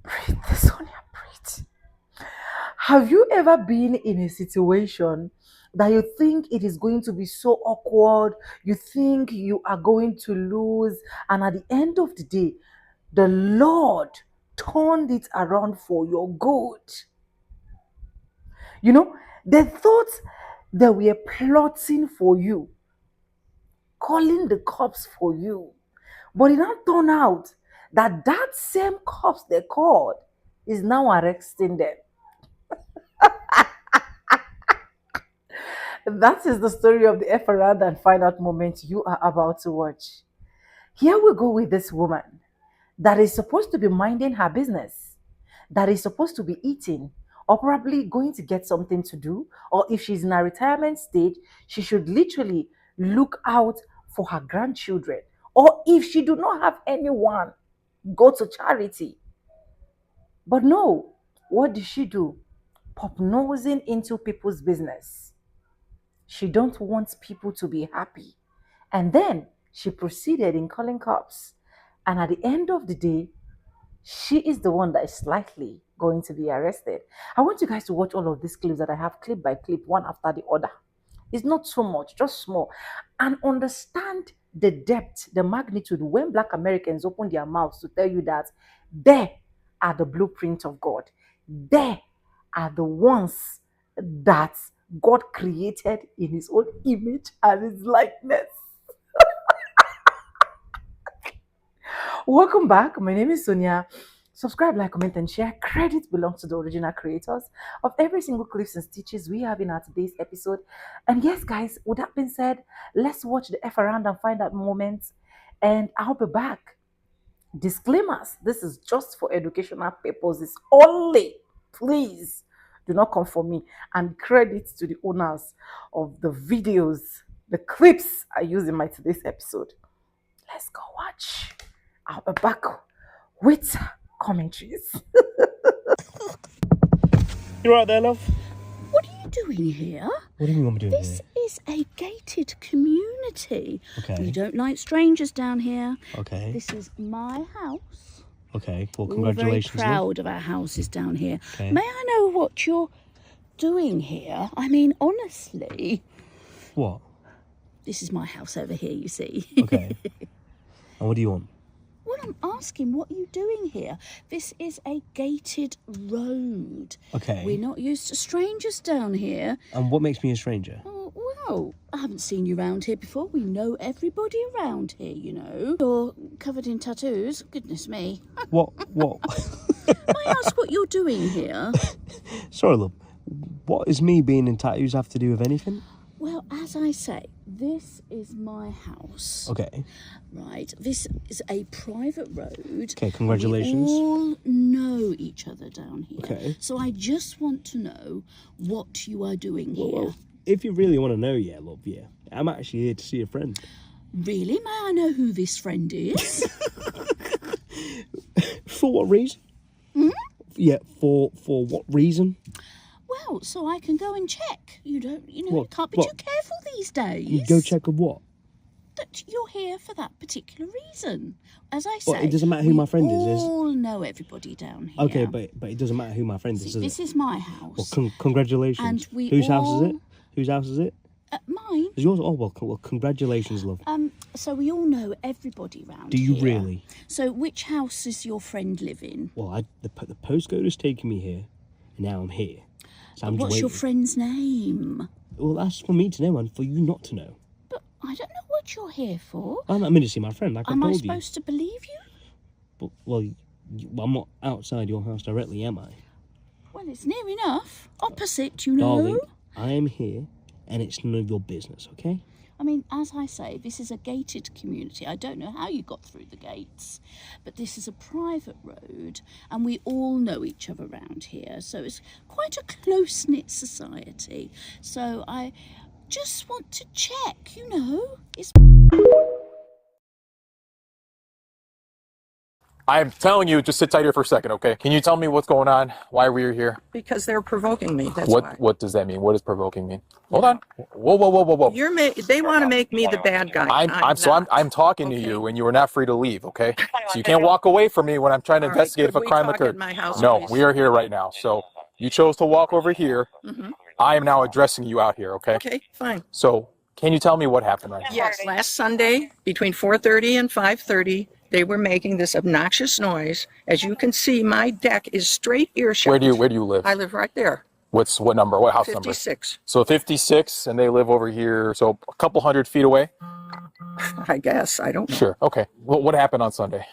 Breathe, Sonia, breathe. Have you ever been in a situation that you think it is going to be so awkward? You think you are going to lose, and at the end of the day, the Lord turned it around for your good. You know, they thought they were plotting for you, calling the cops for you. But it now turned out that that same cops they called is now arresting them. That is the story of the F around and find out moment you are about to watch. Here we go with this woman that is supposed to be minding her business, that is supposed to be eating, or probably going to get something to do, or if she's in a retirement stage, she should literally look out for her grandchildren. Or if she do not have anyone, go to charity. But no, what did she do? Pop nosing into people's business. She don't want people to be happy. And then she proceeded in calling cops. And at the end of the day, she is the one that is likely going to be arrested. I want you guys to watch all of these clips that I have clip by clip, one after the other. It's not so much, just small. And understand the depth, the magnitude when Black Americans open their mouths to tell you that they are the blueprint of God. They are the ones that God created in his own image and his likeness. Welcome back. My name is Sonia. Subscribe, like, comment, and share. Credit belongs to the original creators of every single clips and stitches we have in our today's episode. And yes, guys, with that being said, let's watch the F around and find that moment. And I'll be back. Disclaimers: this is just for educational purposes only. Please do not come for me. And credit to the owners of the videos, the clips I use in my today's episode. Let's go watch. I'll be back with commentaries. You right there, love? What are you doing here? What do you mean what I'm doing This here? is a gated community. Okay. We don't like strangers down here. Okay. This is my house. Okay. Well, We're congratulations, very love. proud of our houses down here. Okay. May I know what you're doing here? I mean, honestly, What? this is my house over here, you see. Okay. And what do you want? Well, I'm asking, what are you doing here? This is a gated road. Okay. We're not used to strangers down here. And what makes me a stranger? Oh, well, I haven't seen you around here before. We know everybody around here, you know. You're covered in tattoos. Goodness me. What? May I ask what you're doing here? Sorry, love. What does me being in tattoos have to do with anything? Well, as I say, this is my house. Okay. Right. This is a private road. Okay, congratulations. We all know each other down here. Okay. So I just want to know what you are doing here. Well, if you really want to know, yeah, love, yeah. I'm actually here to see a friend. Really? May I know who this friend is? For what reason? Hmm? Yeah, for what reason? Well, so I can go and check. You don't, you know, you What? can't be What? too careful these days. You go check of what? That you're here for that particular reason. As I Well, say, it doesn't matter who my friend is. We all know everybody down here. Okay, but it doesn't matter who my friend is, See, does this it? is my house. Well, congratulations. And we Whose house is all- it? Whose house is it? Mine. Is yours? Oh, well, congratulations, love. So we all know everybody round Do you here. really? So which house is your friend live in? Well, the postcode has taken me here, and now I'm here. So I'm just What's your waiting. friend's name? Well, that's for me to know and for you not to know. But I don't know what you're here for. I'm in to see my friend, like I Am I told you. supposed to believe you? But, well, I'm not outside your house directly, am I? Well, it's near enough. Opposite, you know. Darling, I am here, and it's none of your business, okay? I mean, as I say, this is a gated community. I don't know how you got through the gates, but this is a private road and we all know each other around here. So it's quite a close-knit society. So I just want to check, you know. I'm telling you, just sit tight here for a second, okay? Can you tell me what's going on? Why we're here? Because they're provoking me. That's why. What does that mean? What does provoking mean? Hold on. Whoa. They want to make me the bad guy. I'm talking to Okay. you, and you are not free to leave, okay? So you can't walk away from me when I'm trying to All right, investigate if could a we crime talk occurred. at my house, No, please? we are here right now. So you chose to walk over here. Mhm. I am now addressing you out here, okay? Okay, fine. So can you tell me what happened right now? Yes, last Sunday between 4:30 and 5:30, they were making this obnoxious noise. As you can see, my deck is straight earshot. Where do you live? I live right there. What number? What house number? 56. So 56, and they live over here, so a couple 100 feet away? I guess. I don't know. Sure, okay. Well, what happened on Sunday?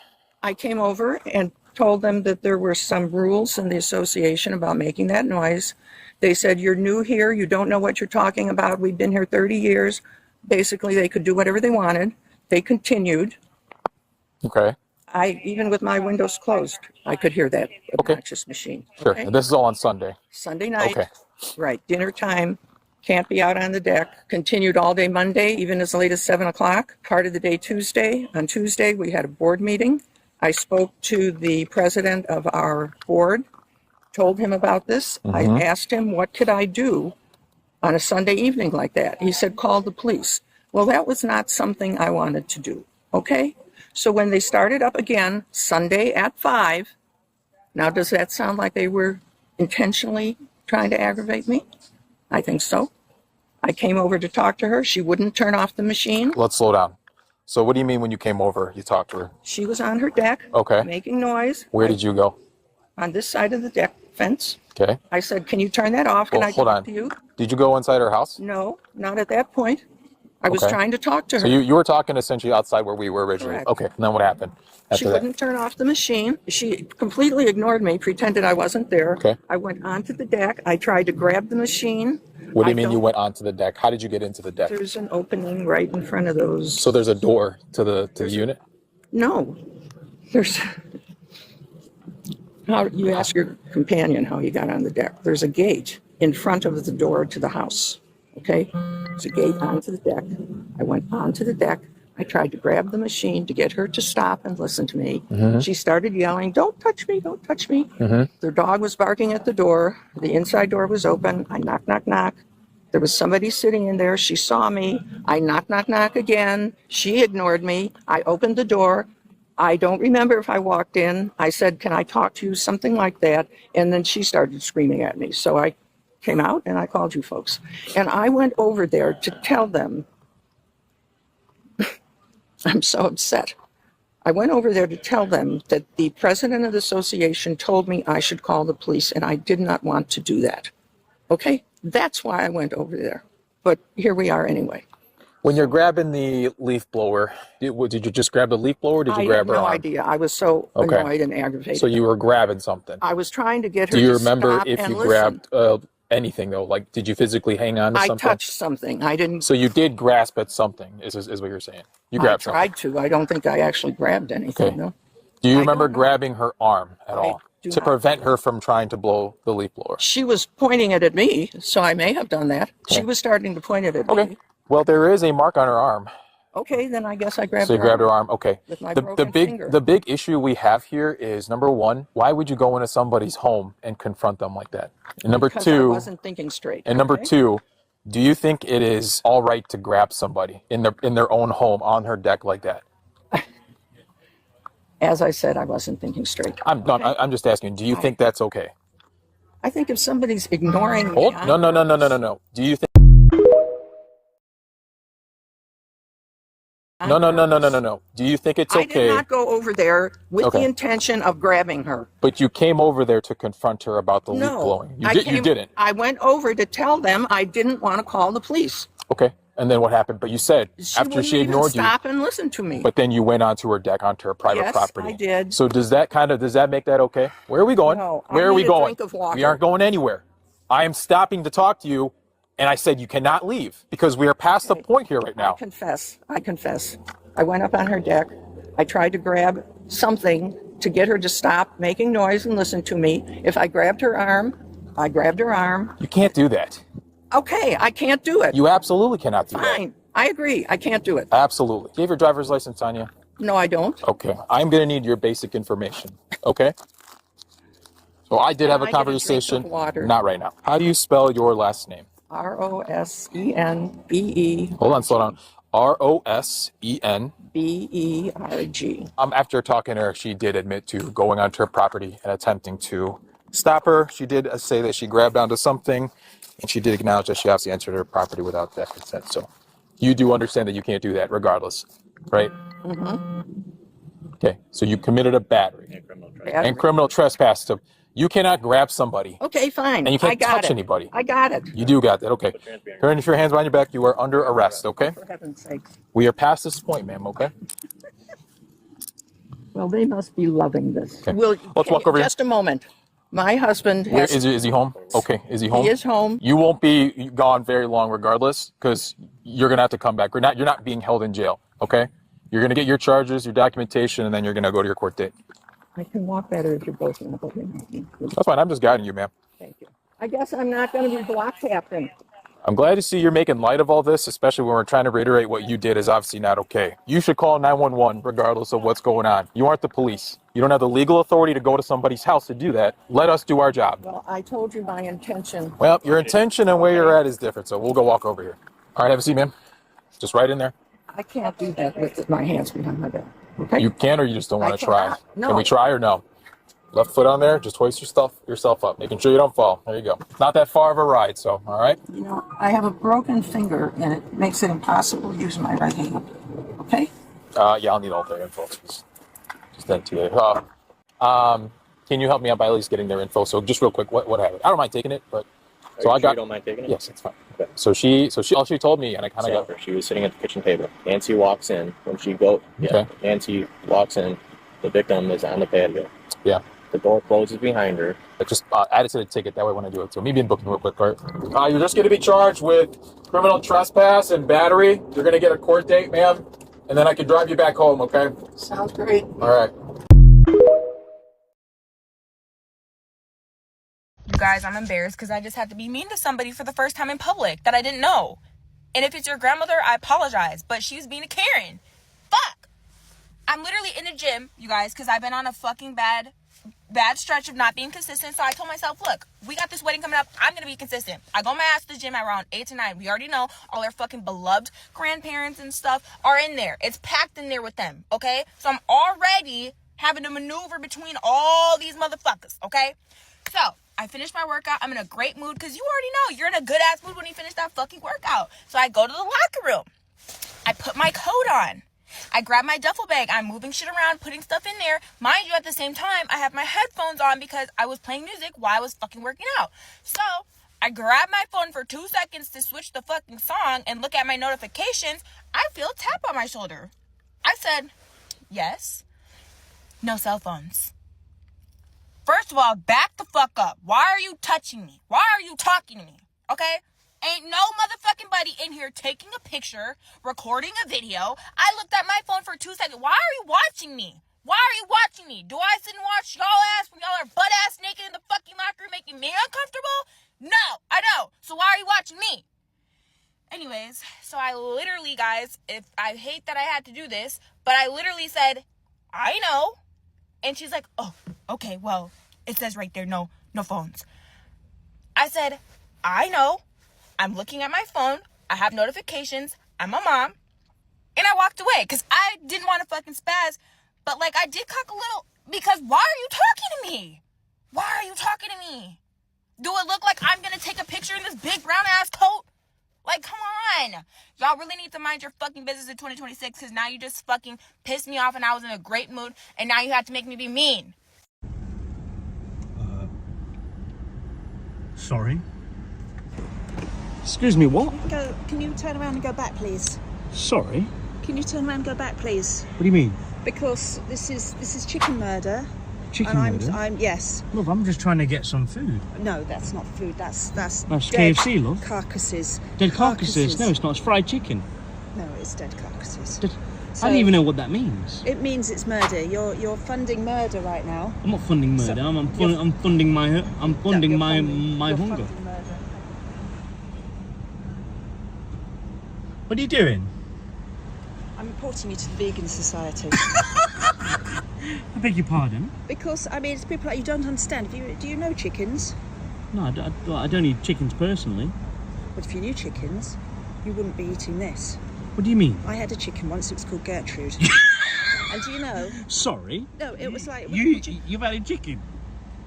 I came over and told them that there were some rules in the association about making that noise. They said, you're new here, you don't know what you're talking about, we've been here 30 years. Basically, they could do whatever they wanted. They continued. Okay, Even with my windows closed, I could hear that obnoxious machine. sure. Okay? And this is all on Sunday. Sunday night, Okay. right, dinner time, can't be out on the deck. Continued all day Monday, even as late as 7 o'clock. Part of the day Tuesday. On Tuesday, we had a board meeting. I spoke to the president of our board, told him about this. I asked him, what could I do on a Sunday evening like that? He said, call the police. Well, that was not something I wanted to do, okay? So when they started up again, Sunday at 5, now does that sound like they were intentionally trying to aggravate me? I think so. I came over to talk to her. She wouldn't turn off the machine. Let's slow down. So what do you mean when you came over, you talked to her? She was on her deck, Okay. making noise. Where did you go? On this side of the deck fence. Okay. I said, can you turn that off? Can Well, I hold talk on. to you? Did you go inside her house? No, not at that point. I was Okay. trying to talk to her. So you were talking essentially outside where we were originally. Correct. Okay. And then what happened She after that? wouldn't turn off the machine. She completely ignored me, pretended I wasn't there. Okay. I went onto the deck. I tried to grab the machine. What do you I mean you don't- went onto the deck? How did you get into the deck? There's an opening right in front of those. So there's a door to the unit? No, there's. How you ask your companion how he got on the deck. There's a gate in front of the door to the house. Okay, there's a gate onto the deck. I went onto the deck. I tried to grab the machine to get her to stop and listen to me. She started yelling, "Don't touch me! Don't touch me!" Their dog was barking at the door. The inside door was open. I knock, knock, knock. There was somebody sitting in there. She saw me. I knock, knock, knock again. She ignored me. I opened the door. I don't remember if I walked in. I said, can I talk to you? Something like that. And then she started screaming at me. So I came out and I called you folks. And I went over there to tell them, I'm so upset. I went over there to tell them that the president of the association told me I should call the police, and I did not want to do that. Okay? That's why I went over there. But here we are anyway. When you're grabbing the leaf blower, did you just grab the leaf blower or did you I grab have her no arm? idea. I was so Okay. annoyed and aggravated. So you were grabbing something. I was trying to get her Do you to remember stop if and you listen. grabbed anything though? Like, did you physically hang on to I something? touched something. I didn't. So you did grasp at something, is what you're saying. You I grabbed something. tried to. I don't think I actually grabbed anything. Okay. No. Do you I remember don't know. grabbing her arm at I all do to not. prevent her from trying to blow the leaf blower? She was pointing it at me, so I may have done that. She Okay. was starting to point it at Okay. me. Well, there is a mark on her arm. Okay, then I guess I grabbed So you her grabbed her arm. arm. Okay. With my The broken finger. big issue we have here is number one, why would you go into somebody's home and confront them like that? And number Because I two, wasn't thinking straight. and number okay? two, do you think it is all right to grab somebody in their own home on her deck like that? As I said, I wasn't thinking straight. I'm just asking. Do you think that's okay? I think if somebody's ignoring me, Hold. No. Do you think? No. Do you think it's I okay? did not go over there with Okay. the intention of grabbing her. But you came over there to confront her about the leaf No, blowing. You I didn't. I went over to tell them I didn't want to call the police. Okay. And then what happened? But you said after wouldn't she even ignored you, stop and listen to me. but then you went onto her deck, onto her private Yes, property. I did. So does that make that okay? Where are we going? No, I Where are we need a going? drink of water. We aren't going anywhere. I am stopping to talk to you And I said, you cannot leave because we are past the point here right now. I confess. I went up on her deck. I tried to grab something to get her to stop making noise and listen to me. If I grabbed her arm, I grabbed her arm. You can't do that. Okay, I can't do it. You absolutely cannot do that. Fine. I agree. I can't do it. Absolutely. Do you have your driver's license on you? No, I don't. Okay. I'm going to need your basic information. Okay? So I did have a Can I get a drink conversation. of water? Not right now. How do you spell your last name? Rosenberg. Hold on, slow down. Rosenberg. After talking to her, she did admit to going onto her property and attempting to stop her. She did say that she grabbed onto something, and she did acknowledge that she obviously entered her property without that consent. So you do understand that you can't do that regardless, right? Mm-hmm. Okay, so you committed a battery and criminal trespass. So you cannot grab somebody. Okay, fine. And you can't I got touch it. anybody. I got it. You do got that, okay. Turn your hands behind your back. You are under arrest, okay? For heaven's sakes. We are past this point, ma'am, okay? Well, they must be loving this. Okay. Well, Let's walk over here. just a moment. My husband Where, has... is he home? Okay, is he home? He is home. You won't be gone very long regardless, because you're going to have to come back. You're not being held in jail, okay? You're going to get your charges, your documentation, and then you're going to go to your court date. I can walk better if you're both in the building. That's fine. I'm just guiding you, ma'am. Thank you. I guess I'm not going to be block captain. I'm glad to see you're making light of all this, especially when we're trying to reiterate what you did is obviously not okay. You should call 911 regardless of what's going on. You aren't the police. You don't have the legal authority to go to somebody's house to do that. Let us do our job. Well, I told you my intention. Well, your intention and where you're at is different, so we'll go walk over here. All right, have a seat, ma'am. Just right in there. I can't do that with my hands behind my back. Okay? You can, or you just don't want I to try? cannot. No. Can we try or no? Left foot on there, just hoist yourself up, making sure you don't fall. There you go. Not that far of a ride, so, all right? You know, I have a broken finger, and it makes it impossible to use my right hand. Okay? Yeah, I'll need all their info. Just that to you. Can you help me out by at least getting their info? So just real quick, what happened? I don't mind taking it, but so I got. You don't mind taking it? Yes, it's fine. Okay. So she all she told me, and I kind of got. She was sitting at the kitchen table. Nancy walks in. When she Okay. Nancy walks in. The victim is on the patio. Yeah. The door closes behind her. But just add it to the ticket. That way when I do it. So me being booking real quick, right? You're just going to be charged with criminal trespass and battery. You're going to get a court date, ma'am. And then I can drive you back home, okay? Sounds great. All right. You guys, I'm embarrassed because I just had to be mean to somebody for the first time in public that I didn't know. And if it's your grandmother, I apologize. But she was being a Karen. Fuck! I'm literally in a gym, you guys, because I've been on a fucking bad stretch of not being consistent. So I told myself, look, we got this wedding coming up. I'm going to be consistent. I go my ass to the gym at around 8 to 9. We already know all our fucking beloved grandparents and stuff are in there. It's packed in there with them, okay? So I'm already having to maneuver between all these motherfuckers, okay? So I finished my workout. I'm in a great mood because you already know you're in a good ass mood when you finish that fucking workout. So I go to the locker room. I put my coat on. I grab my duffel bag. I'm moving shit around, putting stuff in there. Mind you, at the same time, I have my headphones on because I was playing music while I was fucking working out. So I grab my phone for 2 seconds to switch the fucking song and look at my notifications. I feel a tap on my shoulder. I said, yes. No cell phones. First of all, back the fuck up. Why are you touching me? Why are you talking to me? Okay? Ain't no motherfucking buddy in here taking a picture, recording a video. I looked at my phone for 2 seconds. Why are you watching me? Why are you watching me? Do I sit and watch y'all ass when y'all are butt ass naked in the fucking locker room making me uncomfortable? No, I don't. So why are you watching me? Anyways, so I literally, guys, I hate that I had to do this, but I literally said, I know. And she's like, oh, okay, well, it says right there, no phones. I said, I know. I'm looking at my phone. I have notifications. I'm a mom. And I walked away because I didn't want to fucking spaz. But, like, I did cock a little because why are you talking to me? Why are you talking to me? Do it look like I'm going to take a picture in this big brown-ass coat? Like, come on. Y'all really need to mind your fucking business in 2026 because now you just fucking pissed me off and I was in a great mood and now you have to make me be mean. Sorry. Excuse me, what? Can you turn around and go back, please? Sorry? Can you turn around and go back, please? What do you mean? Because this is chicken murder. chicken murder? I'm yes. Love, I'm just trying to get some food. No, that's not food. That's That's dead KFC, love. carcasses. Dead carcasses? No, it's not. It's fried chicken. No, it's dead carcasses. I don't even know what that means. It means it's murder. You're funding murder right now. I'm not funding murder. I'm funding my hunger. Funding murder. What are you doing? I'm reporting you to the Vegan Society. I beg your pardon? Because, I mean, it's people like you don't understand. Do you know chickens? No, I don't eat chickens personally. But if you knew chickens, you wouldn't be eating this. What do you mean? I had a chicken once. It was called Gertrude. And do you know? Sorry. No, it was like you've had a chicken.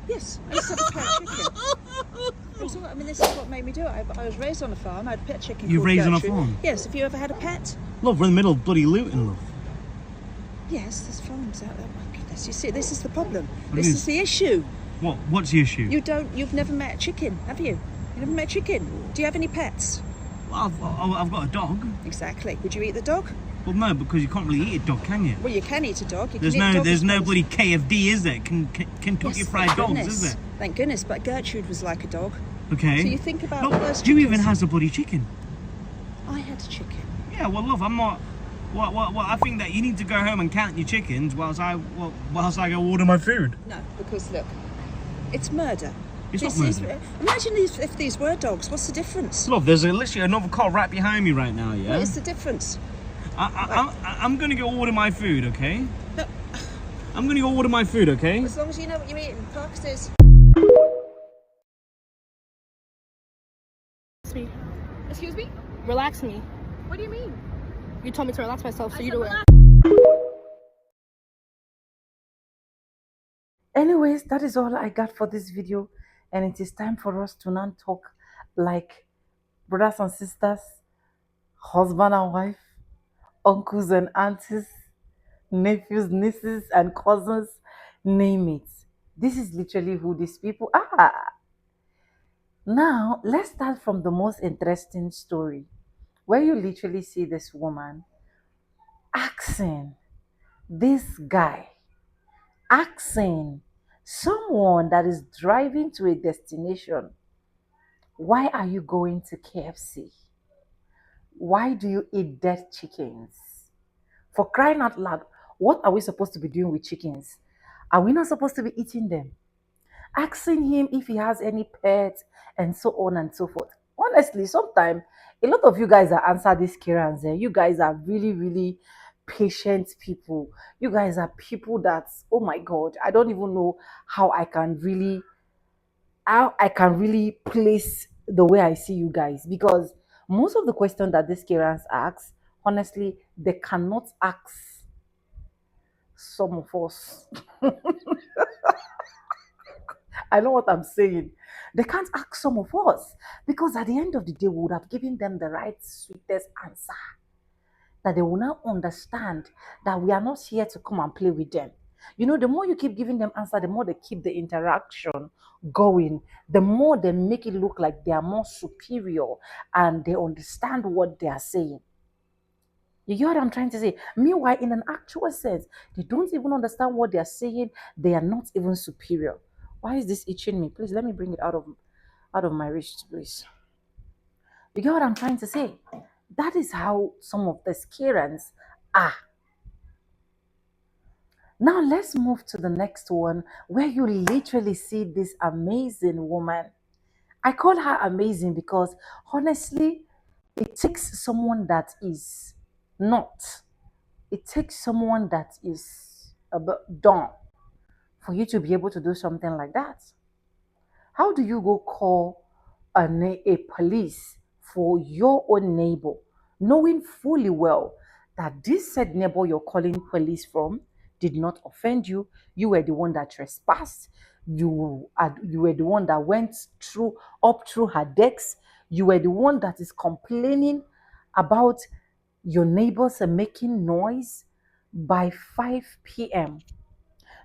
Yes, I used to have a pet chicken. It was I mean, this is what made me do it. I was raised on a farm. I had a pet chicken. You called raised on a Gertrude. farm? Yes. Have you ever had a pet? Love, we're in the middle of bloody Luton, love. Yes, there's farms out there. My goodness, you see, this is the problem. What This is? is the issue. What's the issue? You've never met a chicken, have you? You never met a chicken. Do you have any pets? Well, I've got a dog. Exactly. Would you eat the dog? Well, no, because you can't really eat a dog, can you? Well, you can eat a dog. You There's can eat dog there's as well no as- bloody KFD, is there? Kentucky Yes, Fried thank Dogs, goodness. is there? Thank goodness. But Gertrude was like a dog. Okay. So you think about Look, those Stu even chickens. has a bloody chicken. I had a chicken. Yeah, well, love, I'm not. Well, I think that you need to go home and count your chickens whilst I go order my food. No, because look, it's murder. It's not This is- murder. Imagine if these were dogs. What's the difference? Love, there's literally another car right behind me right now, yeah? What is the difference? I'm gonna go order my food, okay? No. I'm gonna go order my food, okay? As long as you know what you're eating. Carcasses. Excuse me? Relax me. What do you mean? You told me to relax myself, so you do it. Anyways, that is all I got for this video, and it is time for us to now talk like brothers and sisters, husband and wife, uncles and aunties, nephews, nieces, and cousins, name it. This is literally who these people are. Now, let's start from the most interesting story, where you literally see this woman asking this guy, asking someone that is driving to a destination, why are you going to KFC? Why do you eat dead chickens? For crying out loud, what are we supposed to be doing with chickens? Are we not supposed to be eating them? Asking him if he has any pets and so on and so forth. Honestly, sometimes a lot of you guys that answer these Kirans, you guys are really, really patient people. You guys are people that, oh my God, I don't even know how I can really place the way I see you guys, because most of the questions that these Kirans ask, honestly, they cannot ask some of us. I know what I'm saying. They can't ask some of us, because at the end of the day, we would have given them the right, sweetest answer that they will now understand that we are not here to come and play with them. You know, the more you keep giving them answer, the more they keep the interaction going, the more they make it look like they are more superior and they understand what they are saying. You get what I'm trying to say? Meanwhile, in an actual sense, they don't even understand what they are saying. They are not even superior. Why is this itching me? Please let me bring it out of my reach, please. You get what I'm trying to say? That is how some of the Karens are. Now let's move to the next one, where you literally see this amazing woman. I call her amazing because honestly, it takes someone that is not. It takes someone that is a bit dumb for you to be able to do something like that. How do you go call a police for your own neighbor, knowing fully well that this said neighbor you're calling police from did not offend you? You were the one that trespassed. You were the one that went up through her decks. You were the one that is complaining about your neighbors are making noise by 5 p.m.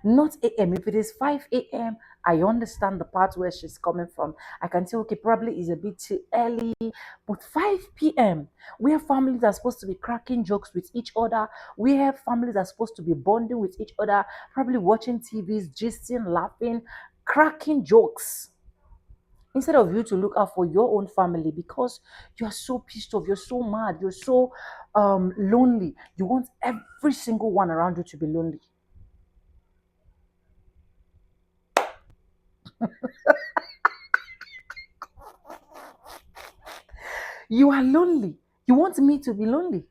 Not a.m. If it is 5 a.m., I understand the part where she's coming from. I can say, okay, probably is a bit too early, but 5 p.m., where families are supposed to be cracking jokes with each other, where families are supposed to be bonding with each other, probably watching TVs, gisting, laughing, cracking jokes. Instead of you to look out for your own family because you're so pissed off, you're so mad, you're so lonely. You want every single one around you to be lonely. You are lonely. You want me to be lonely.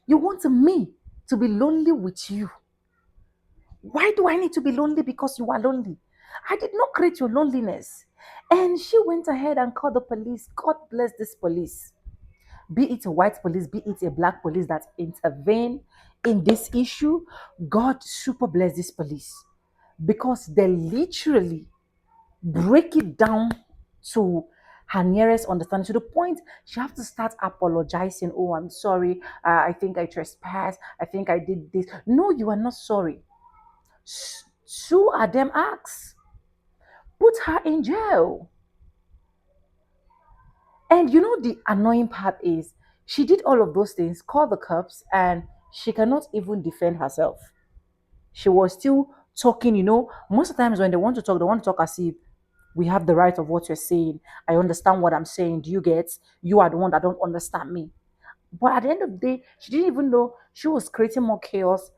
You want me to be lonely with you. Why do I need to be lonely because you are lonely? I did not create your loneliness. And she went ahead and called the police. God bless this police. Be it a white police, be it a black police that intervene in this issue. God super bless this police because they literally break it down to her nearest understanding to the point she have to start apologizing. Oh, I'm sorry. I think I trespassed. I think I did this. No, you are not sorry. Sue Adam acts. Put her in jail. And you know the annoying part is she did all of those things, called the cops, and she cannot even defend herself. She was still talking, most of the times when they want to talk as if we have the right of what you're saying. I understand what I'm saying. Do you get? You are the one that don't understand me. But at the end of the day, she didn't even know she was creating more chaos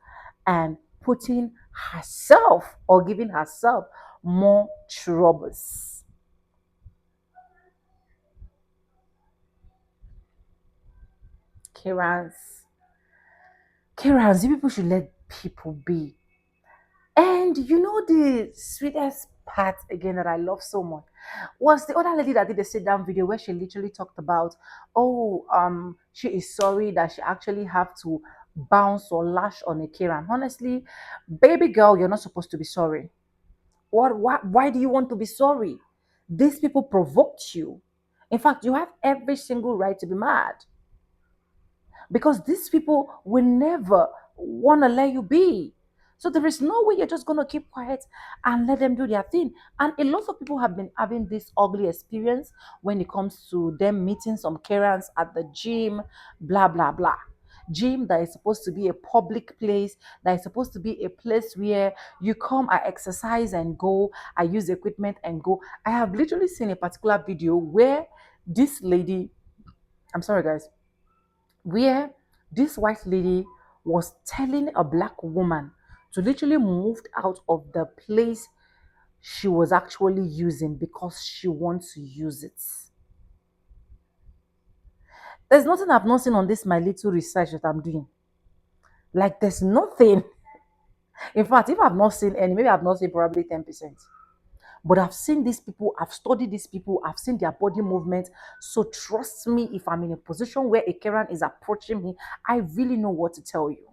and putting herself or giving herself more troubles. Karens, Karens, you people should let people be. And you know the sweetest part again that I love so much was the other lady that did the sit down video where she literally talked about, oh, she is sorry that she actually have to bounce or lash on a Karen. Honestly, baby girl, you're not supposed to be sorry. Why do you want to be sorry? These people provoked you. In fact, you have every single right to be mad because these people will never want to let you be. So there is no way you're just going to keep quiet and let them do their thing. And a lot of people have been having this ugly experience when it comes to them meeting some Karens at the gym, blah, blah, blah. Gym that is supposed to be a public place, that is supposed to be a place where you come, I exercise and go, I use equipment and go. I have literally seen a particular video where this lady, I'm sorry guys, where this white lady was telling a black woman to literally move out of the place she was actually using because she wants to use it. There's nothing I've not seen on this my little research that I'm doing. Like there's nothing. In fact, if I've not seen any, maybe I've not seen probably 10%. But I've seen these people, I've studied these people, I've seen their body movement. So trust me, if I'm in a position where a Karen is approaching me, I really know what to tell you.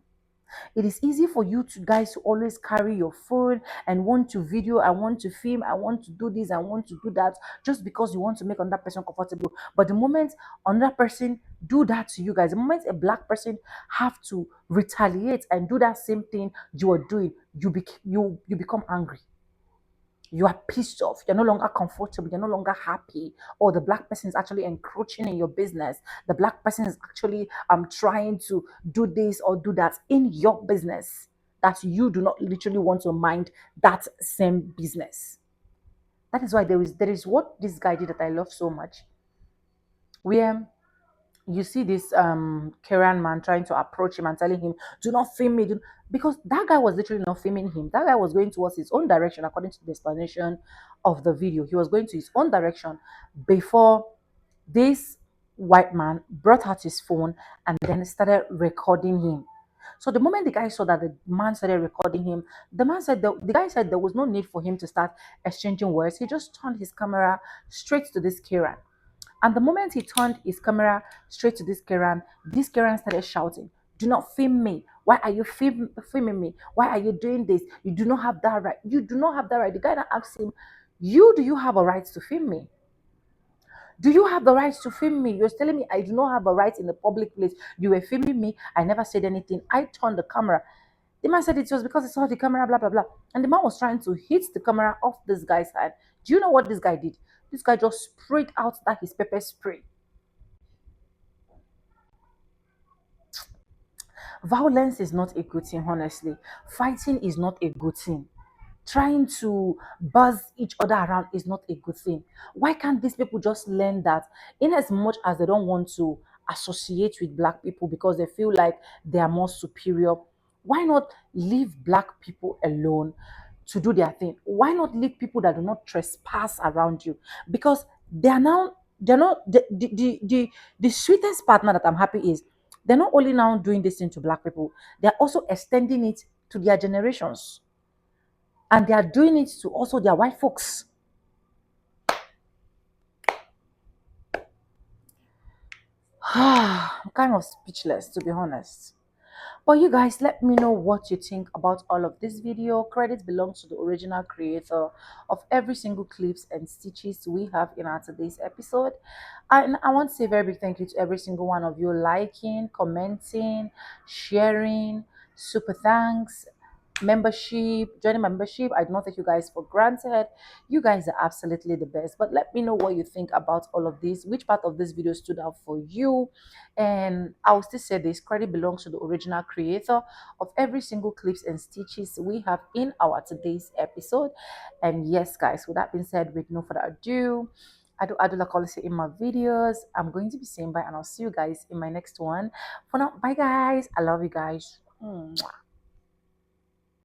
It is easy for you to guys to always carry your phone and want to video, I want to film, I want to do this, I want to do that, just because you want to make another person comfortable. But the moment another person do that to you guys, the moment a black person have to retaliate and do that same thing you are doing, you become angry. You are pissed off, you're no longer comfortable, you're no longer happy, or the black person is actually encroaching in your business, the black person is actually trying to do this or do that in your business that you do not literally want to mind that same business. That is why there is what this guy did that I love so much, where you see this Korean man trying to approach him and telling him, do not film me. Because that guy was literally not filming him. That guy was going towards his own direction, according to the explanation of the video. He was going to his own direction before this white man brought out his phone and then started recording him. So the moment the guy saw that the man started recording him, the guy said there was no need for him to start exchanging words. He just turned his camera straight to this Karen. And the moment he turned his camera straight to this Karen started shouting, do not film me. Why are you filming me? Why are you doing this? You do not have that right. You do not have that right. The guy that asked him, do you have a right to film me? Do you have the right to film me? You're telling me I do not have a right in the public place. You were filming me. I never said anything. I turned the camera. The man said it was because he saw the camera, blah, blah, blah. And the man was trying to hit the camera off this guy's hand. Do you know what this guy did? This guy just sprayed out that his pepper spray. Violence is not a good thing, honestly. Fighting is not a good thing. Trying to buzz each other around is not a good thing. Why can't these people just learn that, in as much as they don't want to associate with black people because they feel like they are more superior, why not leave black people alone to do their thing? Why not leave people that do not trespass around you? Because they're not the sweetest partner that I'm happy is they're not only now doing this thing to black people, they're also extending it to their generations, and they are doing it to also their white folks. I'm kind of speechless, to be honest. But you guys, let me know what you think about all of this video. Credit belongs to the original creator of every single clips and stitches we have in our today's episode. And I want to say a very big thank you to every single one of you liking, commenting, sharing. Super thanks. Membership, joining my membership. I do not take you guys for granted. You guys are absolutely the best. But let me know what you think about all of this. Which part of this video stood out for you? And I'll still say this: credit belongs to the original creator of every single clips and stitches we have in our today's episode. And yes, guys, with that being said, with no further ado, I do like always say in my videos, I'm going to be saying bye, and I'll see you guys in my next one. For now, bye guys. I love you guys. Mwah.